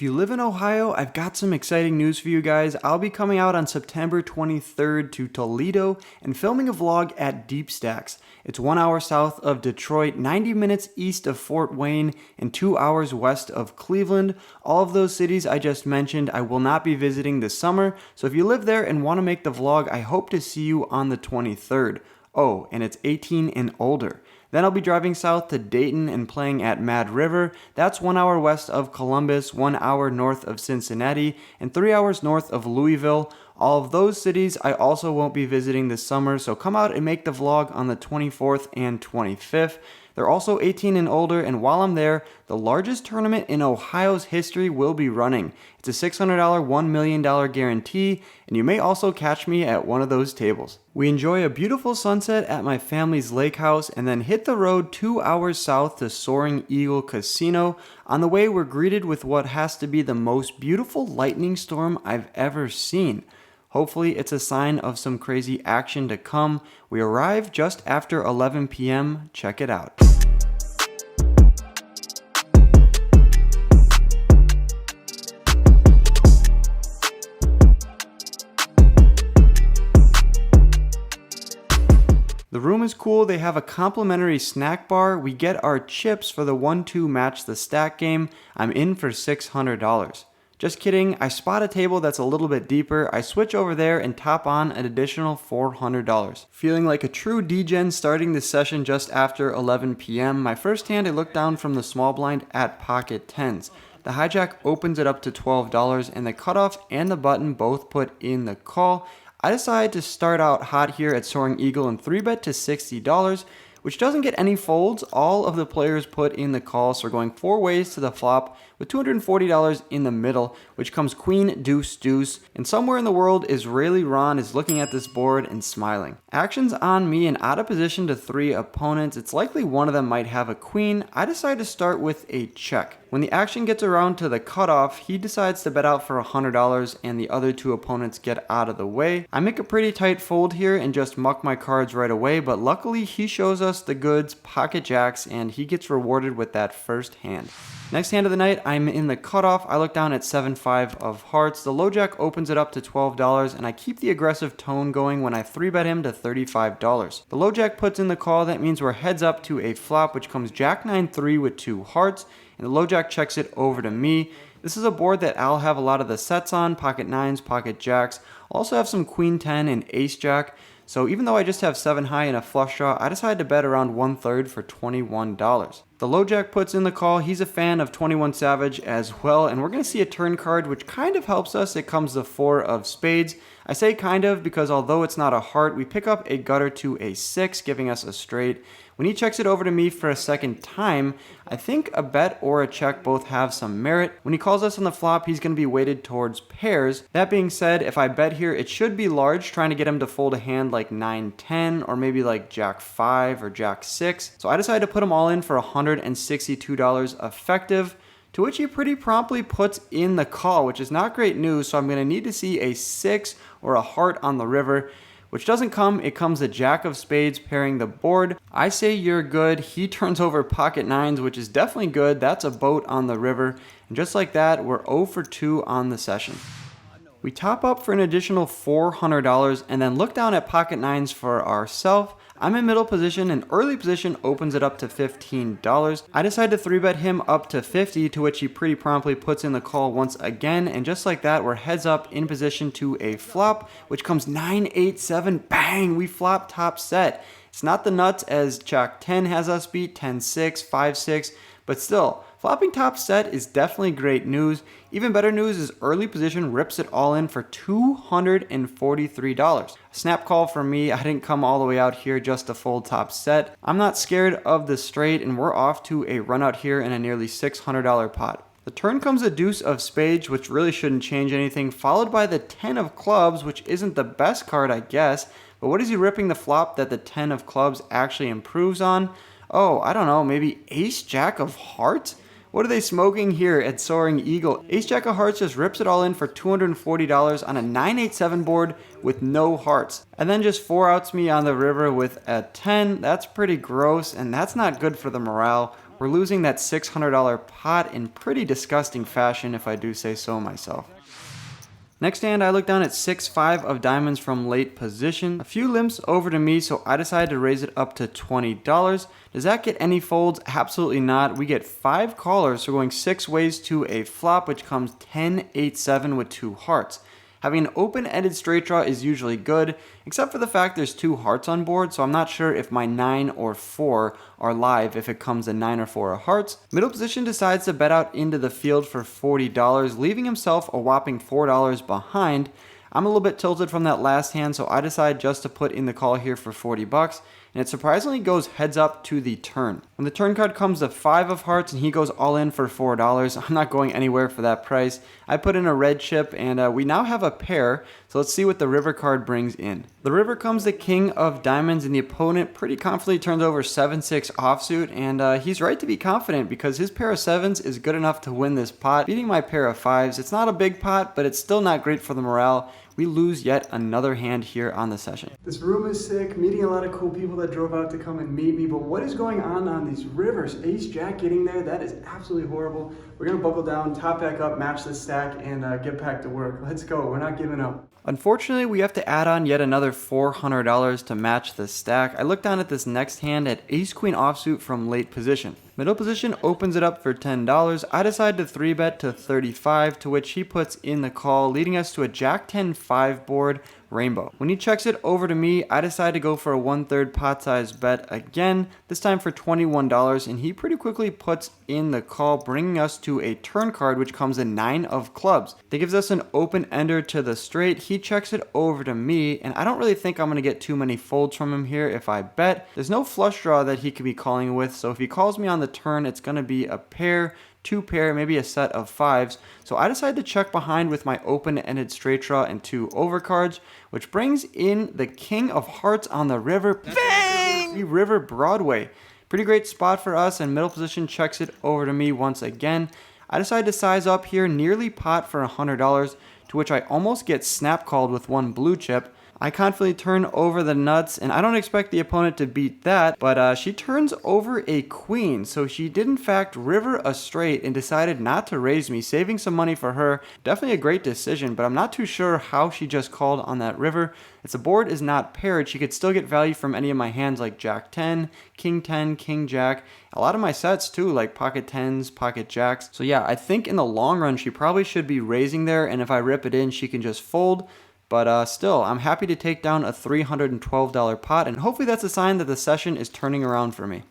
If you live in Ohio, I've got some exciting news for you guys. I'll be coming out on September 23rd to Toledo and filming a vlog at STAX. It's 1 hour south of Detroit, 90 minutes east of Fort Wayne, and 2 hours west of Cleveland. All of those cities I just mentioned I will not be visiting this summer, so if you live there and want to make the vlog, I hope to see you on the 23rd. Oh, and it's 18 and older. Then I'll be driving south to Dayton and playing at Mad River. That's 1 hour west of Columbus, 1 hour north of Cincinnati, and 3 hours north of Louisville. All of those cities I also won't be visiting this summer, so come out and make the vlog on the 24th and 25th. They're also 18 and older, and while I'm there, the largest tournament in Ohio's history will be running. It's a $600 $1 million guarantee, and you may also catch me at one of those tables. We enjoy a beautiful sunset at my family's lake house and then hit the road 2 hours south to Soaring Eagle Casino. On the way, we're greeted with what has to be the most beautiful lightning storm I've ever seen. Hopefully it's a sign of some crazy action to come. We arrive just after 11 p.m. Check it out. The room is cool. They have a complimentary snack bar. We get our chips for the 1-2 match the stack game. I'm in for $600. Just kidding, I spot a table that's a little bit deeper. I switch over there and top on an additional $400. Feeling like a true degen starting this session just after 11 p.m. My first hand, I look down from the small blind at pocket tens. The hijack opens it up to $12 and the cutoff and the button both put in the call. I decide to start out hot here at Soaring Eagle and 3-bet to $60, which doesn't get any folds. All of the players put in the call, so we're going 4 ways to the flop with $240 in the middle, which comes queen, deuce, deuce, and somewhere in the world, Israeli Ron is looking at this board and smiling. Action's on me and out of position to 3 opponents. It's likely one of them might have a queen. I decide to start with a check. When the action gets around to the cutoff, he decides to bet out for $100 and the other 2 opponents get out of the way. I make a pretty tight fold here and just muck my cards right away, but luckily he shows us the goods, pocket jacks, and he gets rewarded with that first hand. Next hand of the night, I'm in the cutoff. I look down at 7-5 of hearts. The low jack opens it up to $12, and I keep the aggressive tone going when I 3-bet him to $35. The low jack puts in the call. That means we're heads up to a flop, which comes jack 9-3 with 2 hearts, and the low jack checks it over to me. This is a board that I'll have a lot of the sets on, pocket nines, pocket jacks. I'll also have some queen 10 and ace jack. So even though I just have 7 high and a flush draw, I decided to bet around 1/3 for $21. The low jack puts in the call. He's a fan of 21 Savage as well, and we're going to see a turn card which kind of helps us. It comes the 4 of spades. I say kind of because although it's not a heart, we pick up a gutter to a 6, giving us a straight. When he checks it over to me for a second time, I think a bet or a check both have some merit. When he calls us on the flop, he's going to be weighted towards pairs. That being said, if I bet here, it should be large, trying to get him to fold a hand like 9-10 or maybe like jack 5 or jack 6. So I decided to put them all in for $162 effective, to which he pretty promptly puts in the call, which is not great news. So I'm going to need to see a 6 or a heart on the river, which doesn't come. It comes a jack of spades pairing the board. I say you're good. He turns over pocket nines, which is definitely good. That's a boat on the river. And just like that, we're 0 for 2 on the session. We top up for an additional $400 and then look down at pocket nines for ourselves. I'm in middle position and early position opens it up to $15. I decide to 3-bet him up to $50, to which he pretty promptly puts in the call once again. And just like that, we're heads up in position to a flop, which comes 9-8-7. Bang! We flop top set. It's not the nuts as jack 10 has us beat, 10-6, 5-6, but still, flopping top set is definitely great news. Even better news is early position rips it all in for $243. A snap call for me. I didn't come all the way out here just to fold top set. I'm not scared of the straight, and we're off to a run out here in a nearly $600 pot. The turn comes a deuce of spades, which really shouldn't change anything, followed by the 10 of clubs, which isn't the best card, I guess. But what is he ripping the flop that the 10 of clubs actually improves on? Oh, I don't know, maybe ace jack of hearts? What are they smoking here at Soaring Eagle? Ace Jack of Hearts just rips it all in for $240 on a 987 board with no hearts. And then just 4-outs me on the river with a 10. That's pretty gross, and that's not good for the morale. We're losing that $600 pot in pretty disgusting fashion, if I do say so myself. Next hand, I look down at 6-5 of diamonds from late position. A few limps over to me, so I decided to raise it up to $20. Does that get any folds? Absolutely not. We get 5 callers, so going 6 ways to a flop, which comes 10-8-7 with 2 hearts. Having an open-ended straight draw is usually good, except for the fact there's 2 hearts on board, so I'm not sure if my 9 or 4 are live if it comes a 9 or 4 of hearts. Middle position decides to bet out into the field for $40, leaving himself a whopping $4 behind. I'm a little bit tilted from that last hand, so I decide just to put in the call here for $40, and it surprisingly goes heads up to the turn. When the turn card comes to 5 of hearts and he goes all in for $4, I'm not going anywhere for that price. I put in a red chip, and we now have a pair, so let's see what the river card brings in. The river comes the king of diamonds, and the opponent pretty confidently turns over 7-6 offsuit, and he's right to be confident because his pair of 7s is good enough to win this pot, beating my pair of 5s. It's not a big pot, but it's still not great for the morale. We lose yet another hand here on the session. This room is sick, meeting a lot of cool people that drove out to come and meet me, but what is going on these rivers? Ace Jack getting there, that is absolutely horrible. We're gonna buckle down, top back up, match the stack, and get back to work. Let's go, we're not giving up. Unfortunately, we have to add on yet another $400 to match the stack. I look down at this next hand at Ace Queen offsuit from late position. Middle position opens it up for $10. I decide to 3-bet to 35, to which he puts in the call, leading us to a Jack 10-5 board, rainbow. When he checks it over to me, I decide to go for a 1/3 pot size bet again, this time for $21, and he pretty quickly puts in the call, bringing us to a turn card, which comes a 9 of clubs. That gives us an open ender to the straight. He checks it over to me, and I don't really think I'm going to get too many folds from him here if I bet. There's no flush draw that he could be calling with, so if he calls me on the turn, it's going to be a pair, 2 pair, maybe a set of 5s. So I decided to check behind with my open-ended straight draw and 2 overcards, which brings in the king of hearts on the river. Bang! River Broadway. Pretty great spot for us, and middle position checks it over to me once again. I decide to size up here, nearly pot for $100, to which I almost get snap called with 1 blue chip. I confidently turn over the nuts, and I don't expect the opponent to beat that, but she turns over a queen, so she did in fact river a straight and decided not to raise me, saving some money for her. Definitely a great decision, but I'm not too sure how she just called on that river. If the board is not paired, she could still get value from any of my hands like Jack 10, King 10, King Jack, a lot of my sets too, like pocket 10s, pocket jacks. So yeah, I think in the long run, she probably should be raising there, and if I rip it in, she can just fold. But still, I'm happy to take down a $312 pot, and hopefully that's a sign that the session is turning around for me.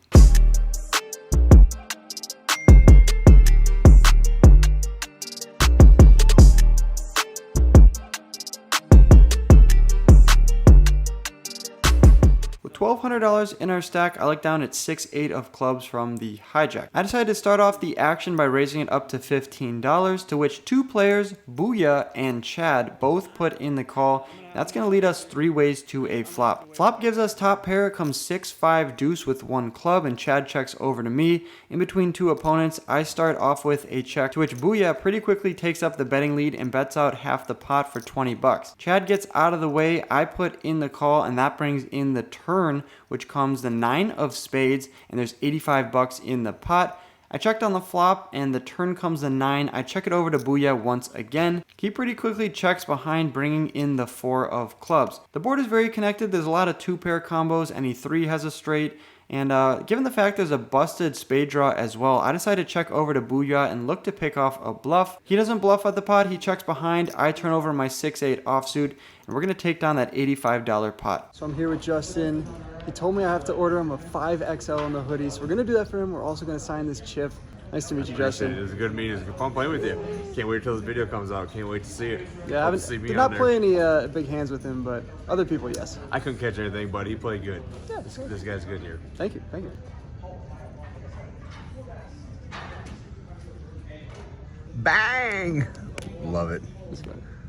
$1,200 in our stack, I look down at 6-8 of clubs from the hijack. I decided to start off the action by raising it up to $15, to which 2 players, Booyah and Chad, both put in the call. That's going to lead us 3 ways to a flop. Flop gives us top pair, comes 6-5 deuce with 1 club, and Chad checks over to me. In between 2 opponents, I start off with a check, to which Booyah pretty quickly takes up the betting lead and bets out half the pot for $20. Chad gets out of the way, I put in the call, and that brings in the turn, which comes the 9 of spades, and there's $85 in the pot. I checked on the flop, and the turn comes the 9. I check it over to Booyah once again. He pretty quickly checks behind, bringing in the 4 of clubs. The board is very connected. There's a lot of 2-pair combos. Any 3 has a straight. And given the fact there's a busted spade draw as well, I decided to check over to Booyah and look to pick off a bluff. He doesn't bluff at the pot. He checks behind. I turn over my 6-8 offsuit, and we're going to take down that $85 pot. So I'm here with Justin. He told me I have to order him a 5XL in the hoodie, so we're going to do that for him. We're also going to sign this chip. Nice to meet you, Justin. It was a good meeting. It was fun playing with you. Can't wait till this video comes out. Can't wait to see it. Yeah, I did not play any big hands with him, but other people, yes. I couldn't catch anything, but he played good. Yeah, this guy's good here. Thank you. Thank you. Bang! Love it.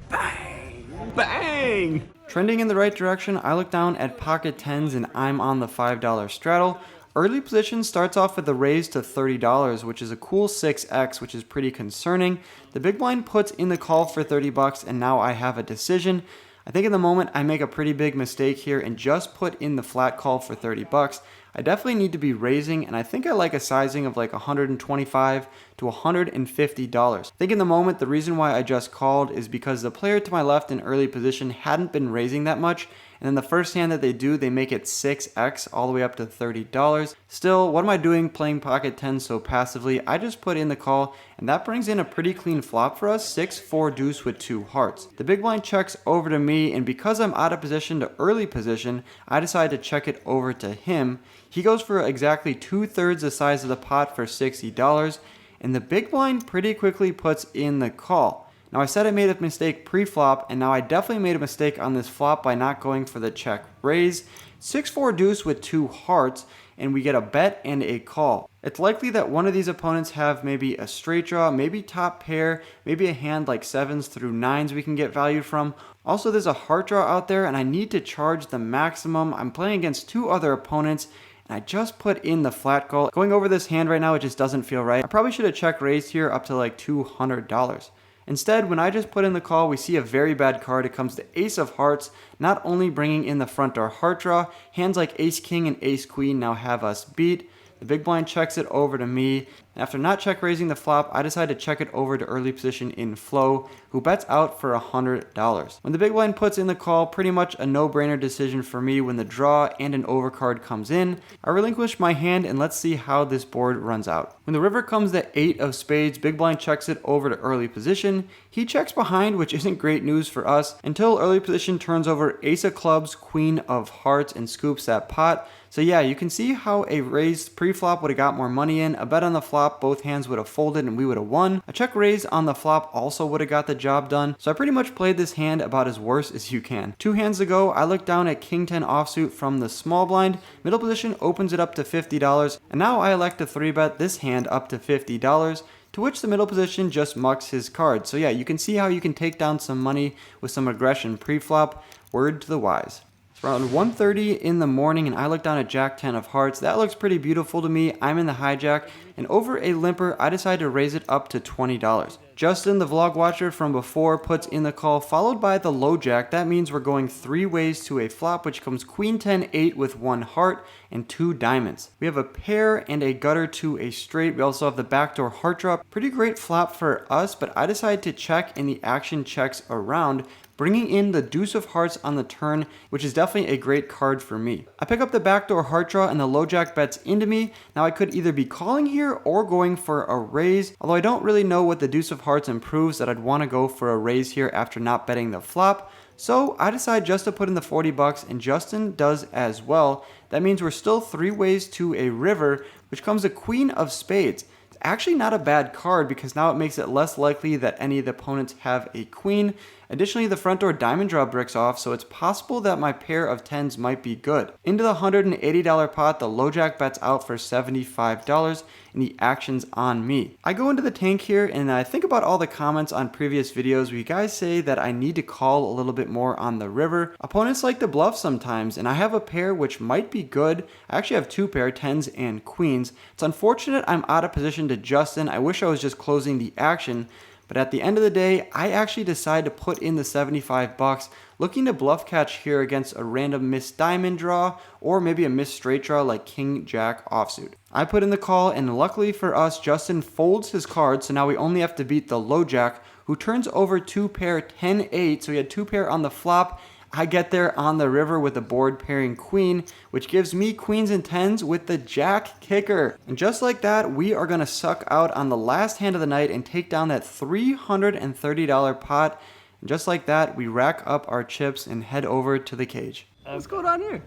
Bang! Bang! Trending in the right direction, I look down at pocket 10s and I'm on the $5 straddle. Early position starts off with a raise to $30, which is a cool 6x, which is pretty concerning. The big blind puts in the call for 30 bucks, and now I have a decision. I think in the moment I make a pretty big mistake here and just put in the flat call for 30 bucks. I definitely need to be raising, and I think I like a sizing of like $125 to $150. I think in the moment the reason why I just called is because the player to my left in early position hadn't been raising that much, and then the first hand that they do, they make it 6x all the way up to $30. Still, what am I doing playing pocket 10 so passively? I just put in the call, and that brings in a pretty clean flop for us, 6-4 deuce with 2 hearts. The big blind checks over to me, and because I'm out of position to early position, I decide to check it over to him. He goes for exactly 2/3 the size of the pot for $60, and the big blind pretty quickly puts in the call. Now I said I made a mistake pre-flop, and now I definitely made a mistake on this flop by not going for the check raise. 6-4 deuce with 2 hearts, and we get a bet and a call. It's likely that one of these opponents have maybe a straight draw, maybe top pair, maybe a hand like 7s through 9s we can get value from. Also, there's a heart draw out there, and I need to charge the maximum. I'm playing against 2 other opponents, and I just put in the flat call. Going over this hand right now, it just doesn't feel right. I probably should have check raised here up to like $200. Instead, when I just put in the call, we see a very bad card. It comes to Ace of Hearts, not only bringing in the front door heart draw, hands like Ace King and Ace Queen now have us beat. The big blind checks it over to me. After not check raising the flop, I decide to check it over to early position in Flo, who bets out for $100. When the big blind puts in the call, pretty much a no-brainer decision for me when the draw and an overcard comes in. I relinquish my hand, and let's see how this board runs out. When the river comes to 8 of spades, big blind checks it over to early position. He checks behind, which isn't great news for us, until early position turns over Ace of Clubs, Queen of Hearts, and scoops that pot. So yeah, you can see how a raised pre-flop would have got more money in. A bet on the flop, both hands would have folded and we would have won. A check raise on the flop also would have got the job done. So I pretty much played this hand about as worse as you can. 2 hands ago, I looked down at King 10 offsuit from the small blind. Middle position opens it up to $50, and now I elect to 3-bet this hand up to $50. To which the middle position just mucks his card. So yeah, you can see how you can take down some money with some aggression pre-flop. Word to the wise. Around 1:30 in the morning, and I look down at Jack 10 of hearts. That looks pretty beautiful to me. I'm in the hijack, and over a limper, I decide to raise it up to $20. Justin, the vlog watcher from before, puts in the call, followed by the low jack. That means we're going 3 ways to a flop, which comes Queen 10 8 with 1 heart and 2 diamonds. We have a pair and a gutter to a straight. We also have the backdoor heart drop. Pretty great flop for us, but I decide to check, and the action checks around, bringing in the deuce of hearts on the turn, which is definitely a great card for me. I pick up the backdoor heart draw, and the low jack bets into me. Now I could either be calling here or going for a raise, although I don't really know what the deuce of hearts improves that I'd want to go for a raise here after not betting the flop. So I decide just to put in the 40 bucks, and Justin does as well. That means we're still 3 ways to a river, which comes a Queen of Spades. Actually not a bad card because now it makes it less likely that any of the opponents have a queen. Additionally, the front door diamond draw bricks off, so it's possible that my pair of 10s might be good. Into the $180 pot, the low jack bets out for $75, and the action's on me. I go into the tank here, and I think about all the comments on previous videos where you guys say that I need to call a little bit more on the river. Opponents like to bluff sometimes, and I have a pair which might be good. I actually have 2 pair, 10s and queens. It's unfortunate I'm out of position to Justin. I wish I was just closing the action. But at the end of the day, I actually decide to put in the 75 bucks, looking to bluff catch here against a random missed diamond draw or maybe a missed straight draw like King Jack offsuit. I put in the call, and luckily for us, Justin folds his card, so now we only have to beat the low jack, who turns over 2 pair 10-8, so he had 2 pair on the flop. I get there on the river with the board pairing queen, which gives me queens and 10s with the jack kicker. And just like that, we are going to suck out on the last hand of the night and take down that $330 pot. And just like that, we rack up our chips and head over to the cage. What's going on here?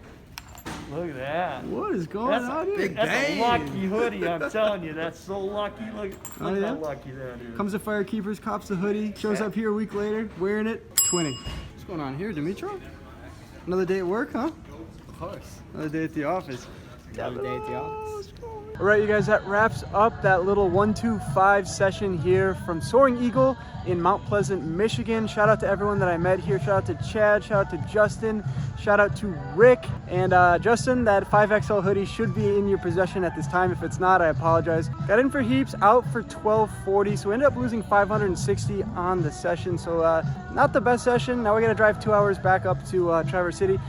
Look at that. What is going on here? That's a lucky hoodie, I'm telling you. That's so lucky. Look Oh, yeah? how lucky that is. Comes to Firekeepers, cops the hoodie, shows up here a week later, wearing it, twinning. What's going on here, Dimitro? Another day at work, huh? Of course. Another day at the office. Another day at the office. All right, you guys, that wraps up that little 1-2-5 session here from Soaring Eagle in Mount Pleasant, Michigan. Shout out to everyone that I met here. Shout out to Chad, shout out to Justin, shout out to Rick. And Justin, that 5XL hoodie should be in your possession at this time. If it's not, I apologize. Got in for heaps, out for 1240, so we ended up losing 560 on the session. So not the best session. Now we gotta drive 2 hours back up to Traverse City.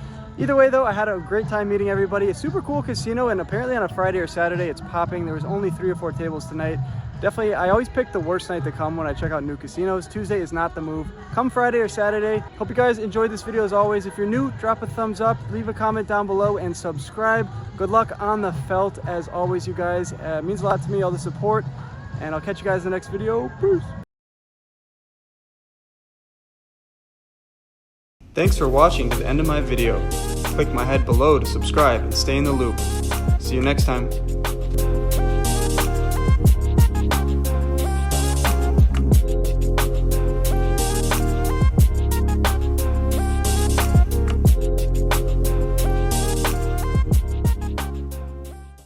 Either way though, I had a great time meeting everybody. A super cool casino, and apparently on a Friday or Saturday it's popping. There was only 3 or 4 tables tonight. Definitely, I always pick the worst night to come when I check out new casinos. Tuesday is not the move. Come Friday or Saturday. Hope you guys enjoyed this video as always. If you're new, drop a thumbs up, leave a comment down below, and subscribe. Good luck on the felt as always, you guys. It means a lot to me, all the support, and I'll catch you guys in the next video. Peace. Thanks for watching to the end of my video. Click my head below to subscribe and stay in the loop. See you next time.